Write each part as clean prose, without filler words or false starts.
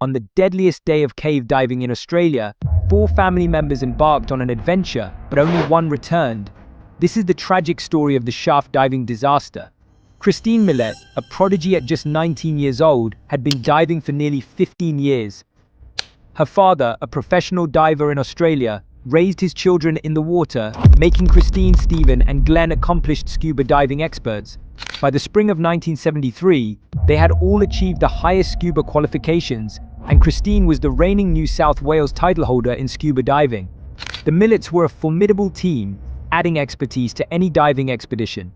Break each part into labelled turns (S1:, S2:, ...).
S1: On the deadliest day of cave diving in Australia, 4 family members embarked on an adventure, but only one returned. This is the tragic story of the shaft diving disaster. Christine Millett, a prodigy at just 19 years old, had been diving for nearly 15 years. Her father, a professional diver in Australia, raised his children in the water, making Christine, Stephen, and Glenn accomplished scuba diving experts. By the spring of 1973, they had all achieved the highest scuba qualifications, and Christine was the reigning New South Wales title holder in scuba diving. The Milletts were a formidable team, adding expertise to any diving expedition.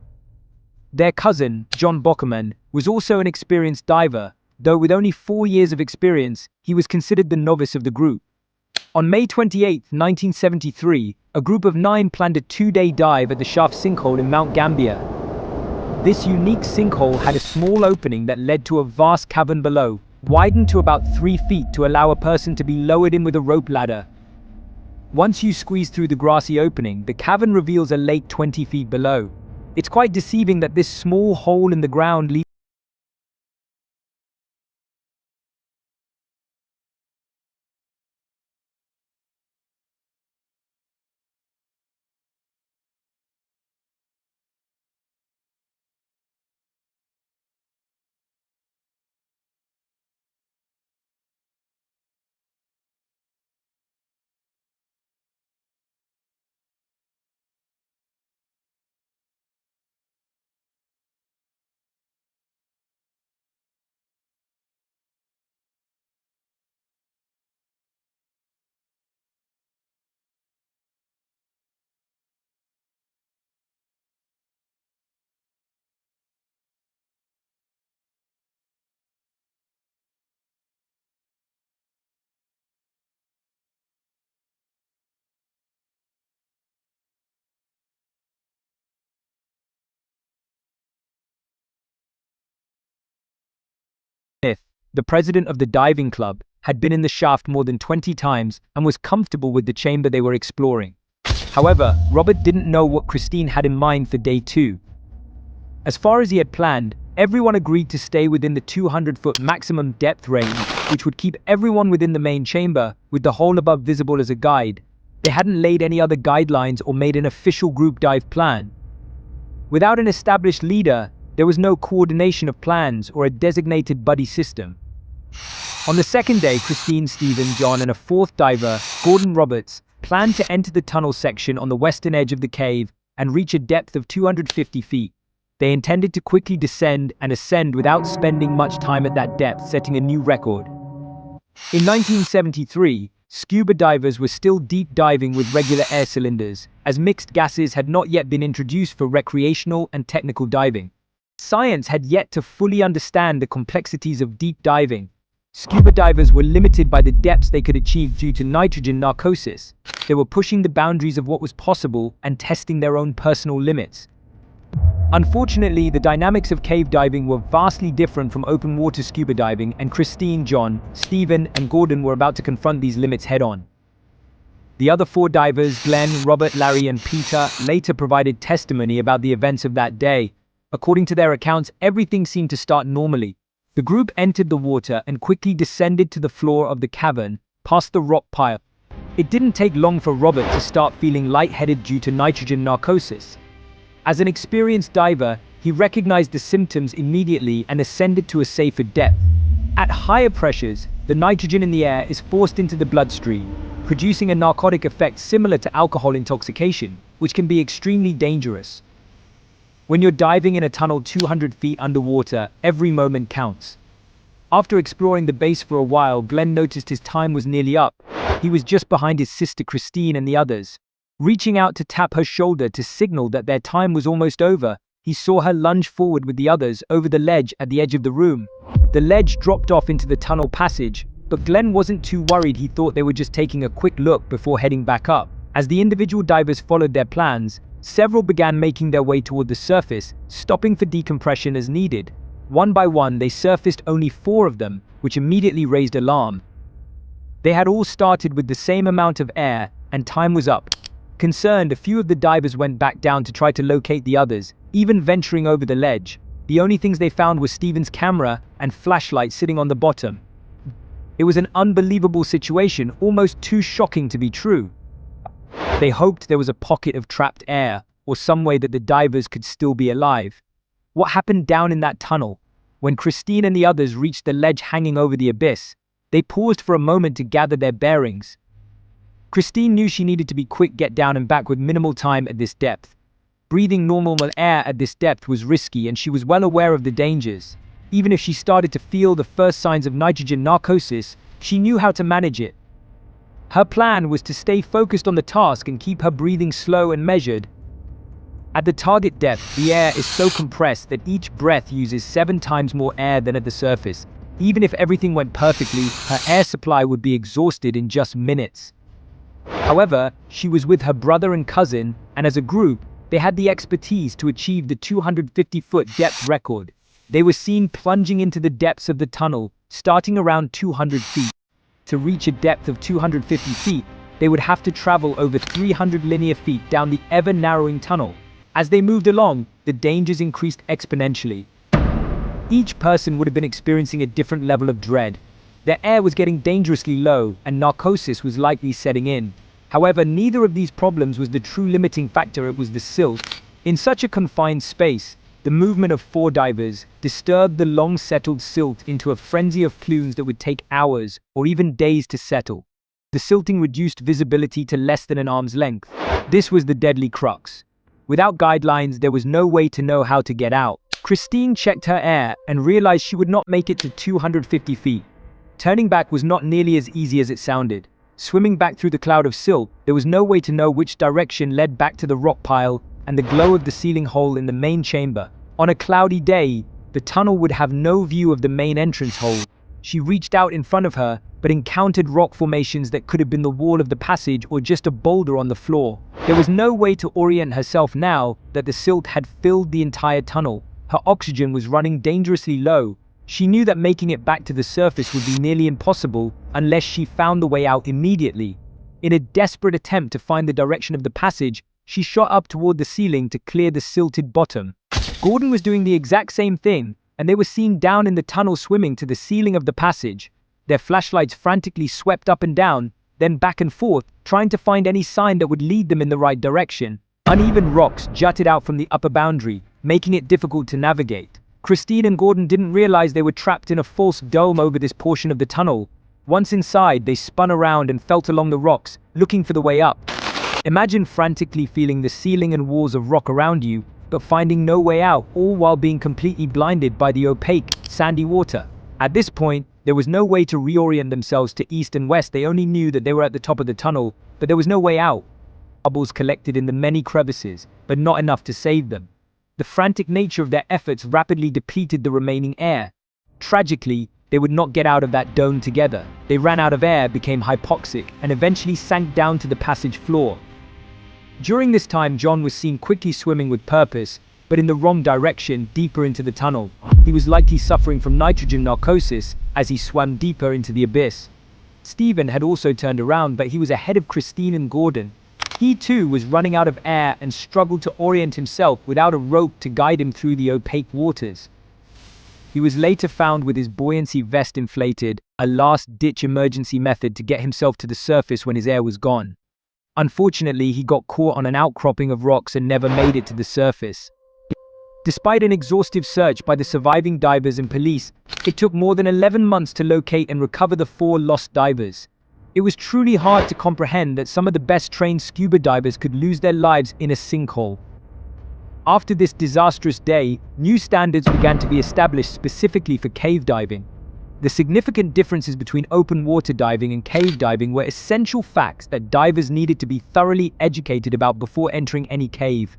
S1: Their cousin, John Bockerman, was also an experienced diver, though with only 4 years of experience, he was considered the novice of the group. On May 28, 1973, a group of 9 planned a 2-day dive at the shaft sinkhole in Mount Gambier. This unique sinkhole had a small opening that led to a vast cavern below, widened to about 3 feet to allow a person to be lowered in with a rope ladder. Once you squeeze through the grassy opening, the cavern reveals a lake 20 feet below. It's quite deceiving that this small hole in the ground leads Smith, the president of the diving club, had been in the shaft more than 20 times and was comfortable with the chamber they were exploring. However, Robert didn't know what Christine had in mind for day 2. As far as he had planned, everyone agreed to stay within the 200-foot maximum depth range, which would keep everyone within the main chamber, with the hole above visible as a guide. They hadn't laid any other guidelines or made an official group dive plan. Without an established leader, there was no coordination of plans or a designated buddy system. On the second day, Christine, Stephen, John, and a 4th diver, Gordon Roberts, planned to enter the tunnel section on the western edge of the cave and reach a depth of 250 feet. They intended to quickly descend and ascend without spending much time at that depth, setting a new record. In 1973, scuba divers were still deep diving with regular air cylinders, as mixed gases had not yet been introduced for recreational and technical diving. Science had yet to fully understand the complexities of deep diving. Scuba divers were limited by the depths they could achieve due to nitrogen narcosis. They were pushing the boundaries of what was possible and testing their own personal limits. Unfortunately, the dynamics of cave diving were vastly different from open water scuba diving, and Christine, John, Stephen, and Gordon were about to confront these limits head-on. The other 4 divers, Glenn, Robert, Larry, and Peter, later provided testimony about the events of that day. According to their accounts, everything seemed to start normally. The group entered the water and quickly descended to the floor of the cavern, past the rock pile. It didn't take long for Robert to start feeling lightheaded due to nitrogen narcosis. As an experienced diver, he recognized the symptoms immediately and ascended to a safer depth. At higher pressures, the nitrogen in the air is forced into the bloodstream, producing a narcotic effect similar to alcohol intoxication, which can be extremely dangerous. When you're diving in a tunnel 200 feet underwater, every moment counts. After exploring the base for a while, Glenn noticed his time was nearly up. He was just behind his sister Christine and the others. Reaching out to tap her shoulder to signal that their time was almost over, he saw her lunge forward with the others over the ledge at the edge of the room. The ledge dropped off into the tunnel passage, but Glenn wasn't too worried. He thought they were just taking a quick look before heading back up. As the individual divers followed their plans, several began making their way toward the surface, stopping for decompression as needed. One by one, they surfaced, only 4 of them, which immediately raised alarm. They had all started with the same amount of air, and time was up. Concerned, a few of the divers went back down to try to locate the others, even venturing over the ledge. The only things they found were Stephen's camera and flashlight sitting on the bottom. It was an unbelievable situation, almost too shocking to be true. They hoped there was a pocket of trapped air, or some way that the divers could still be alive. What happened down in that tunnel? When Christine and the others reached the ledge hanging over the abyss, they paused for a moment to gather their bearings. Christine knew she needed to be quick, get down and back with minimal time at this depth. Breathing normal air at this depth was risky, and she was well aware of the dangers. Even if she started to feel the first signs of nitrogen narcosis, she knew how to manage it. Her plan was to stay focused on the task and keep her breathing slow and measured. At the target depth, the air is so compressed that each breath uses 7 times more air than at the surface. Even if everything went perfectly, her air supply would be exhausted in just minutes. However, she was with her brother and cousin, and as a group, they had the expertise to achieve the 250-foot depth record. They were seen plunging into the depths of the tunnel, starting around 200 feet. To reach a depth of 250 feet, they would have to travel over 300 linear feet down the ever-narrowing tunnel. As they moved along, the dangers increased exponentially. Each person would have been experiencing a different level of dread. Their air was getting dangerously low, and narcosis was likely setting in. However, neither of these problems was the true limiting factor, it was the silt. In such a confined space, the movement of 4 divers disturbed the long-settled silt into a frenzy of plumes that would take hours or even days to settle. The silting reduced visibility to less than an arm's length. This was the deadly crux. Without guidelines, there was no way to know how to get out. Christine checked her air and realized she would not make it to 250 feet. Turning back was not nearly as easy as it sounded. Swimming back through the cloud of silt, there was no way to know which direction led back to the rock pile and the glow of the ceiling hole in the main chamber. On a cloudy day, the tunnel would have no view of the main entrance hole. She reached out in front of her, but encountered rock formations that could have been the wall of the passage or just a boulder on the floor. There was no way to orient herself now that the silt had filled the entire tunnel. Her oxygen was running dangerously low. She knew that making it back to the surface would be nearly impossible unless she found the way out immediately. In a desperate attempt to find the direction of the passage, she shot up toward the ceiling to clear the silted bottom. Gordon was doing the exact same thing, and they were seen down in the tunnel swimming to the ceiling of the passage. Their flashlights frantically swept up and down, then back and forth, trying to find any sign that would lead them in the right direction. Uneven rocks jutted out from the upper boundary, making it difficult to navigate. Christine and Gordon didn't realize they were trapped in a false dome over this portion of the tunnel. Once inside, they spun around and felt along the rocks, looking for the way up. Imagine frantically feeling the ceiling and walls of rock around you, but finding no way out, all while being completely blinded by the opaque, sandy water. At this point, there was no way to reorient themselves to east and west. They only knew that they were at the top of the tunnel, but there was no way out. Bubbles collected in the many crevices, but not enough to save them. The frantic nature of their efforts rapidly depleted the remaining air. Tragically, they would not get out of that dome together. They ran out of air, became hypoxic, and eventually sank down to the passage floor. During this time, John was seen quickly swimming with purpose, but in the wrong direction, deeper into the tunnel. He was likely suffering from nitrogen narcosis as he swam deeper into the abyss. Stephen had also turned around, but he was ahead of Christine and Gordon. He too was running out of air and struggled to orient himself without a rope to guide him through the opaque waters. He was later found with his buoyancy vest inflated, a last-ditch emergency method to get himself to the surface when his air was gone. Unfortunately, he got caught on an outcropping of rocks and never made it to the surface. Despite an exhaustive search by the surviving divers and police, it took more than 11 months to locate and recover the 4 lost divers. It was truly hard to comprehend that some of the best trained scuba divers could lose their lives in a sinkhole. After this disastrous day, new standards began to be established specifically for cave diving. The significant differences between open water diving and cave diving were essential facts that divers needed to be thoroughly educated about before entering any cave.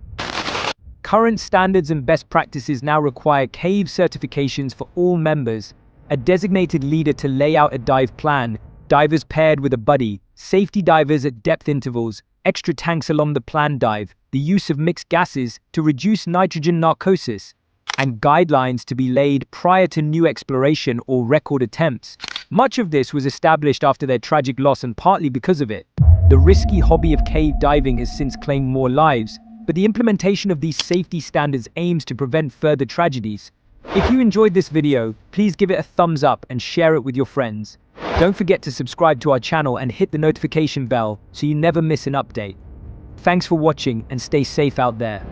S1: Current standards and best practices now require cave certifications for all members, a designated leader to lay out a dive plan, divers paired with a buddy, safety divers at depth intervals, extra tanks along the planned dive, the use of mixed gases to reduce nitrogen narcosis, and guidelines to be laid prior to new exploration or record attempts. Much of this was established after their tragic loss and partly because of it. The risky hobby of cave diving has since claimed more lives, but the implementation of these safety standards aims to prevent further tragedies. If you enjoyed this video, please give it a thumbs up and share it with your friends. Don't forget to subscribe to our channel and hit the notification bell so you never miss an update. Thanks for watching and stay safe out there.